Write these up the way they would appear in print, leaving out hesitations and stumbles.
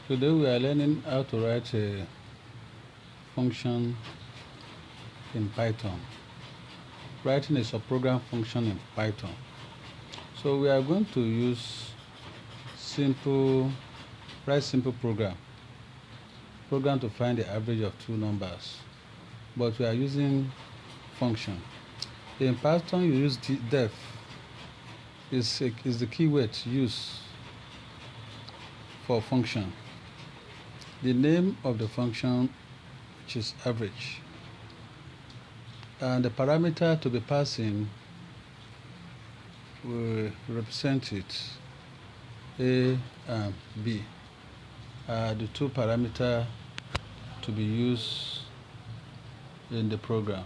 Today we are learning how to write a function in Python. Writing a subprogram function in Python. So we are going to use simple program to find the average of two numbers, but we are using function. In Python you use def is the keyword used for function. The name of the function, which is average, and the parameter to be passing will represent it. A and B are the two parameters to be used in the program.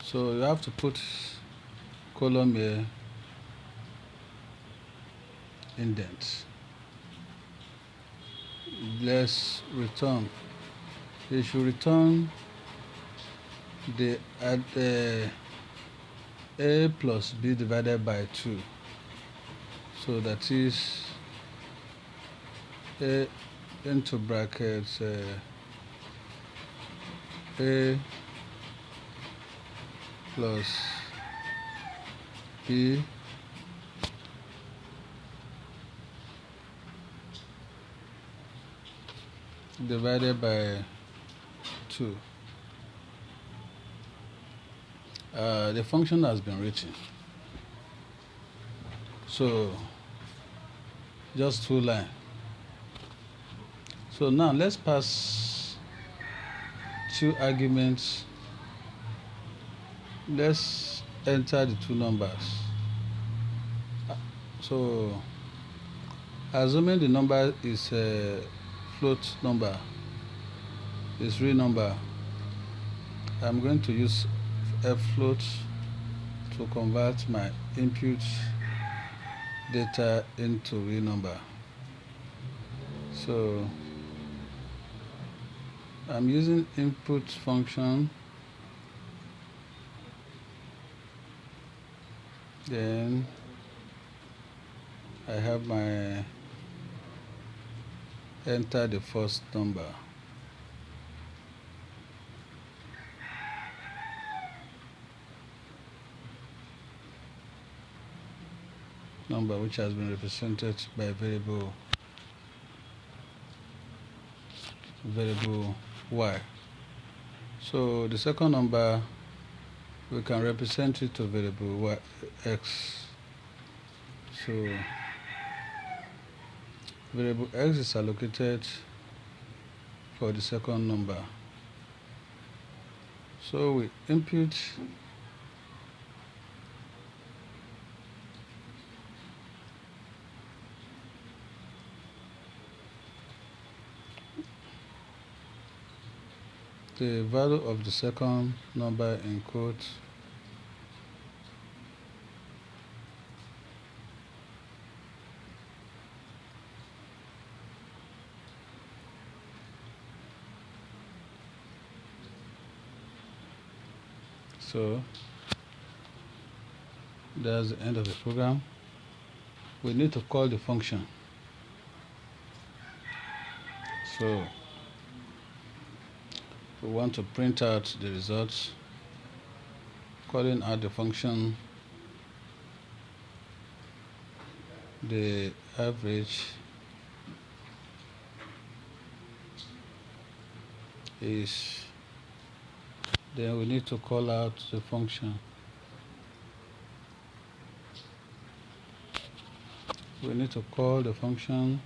So you have to put column here, indent. Let's return. It should return the A plus B divided by 2. So that is A into brackets A plus B divided by 2. The function has been written. So just 2 lines. So now let's pass 2 arguments. Let's enter the 2 numbers. So assuming the number is a float number, is real number, I'm going to use float to convert my input data into real number. So I'm using input function, then I have my enter the first number. Number which has been represented by variable y. So the second number, we can represent it to variable y, x. So variable x is allocated for the second number. So we input the value of the second number in quotes. So that's the end of the program. We need to call the function. So we want to print out the results, calling out the function, the average is, then we need to call out the function. We need to call the function.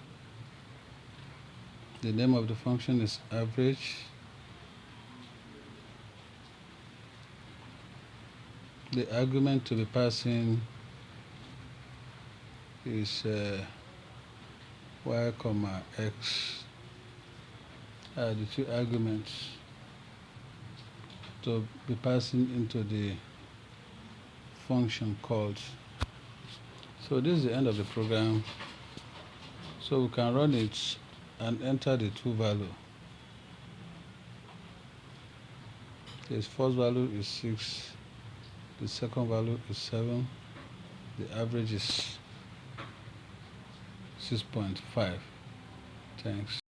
The name of the function is average. The argument to be passing is y comma x. Are the 2 arguments to be passing into the function called. So this is the end of the program. So we can run it and enter the 2 value. Its first value is 6. The second value is 7. The average is 6.5. Thanks.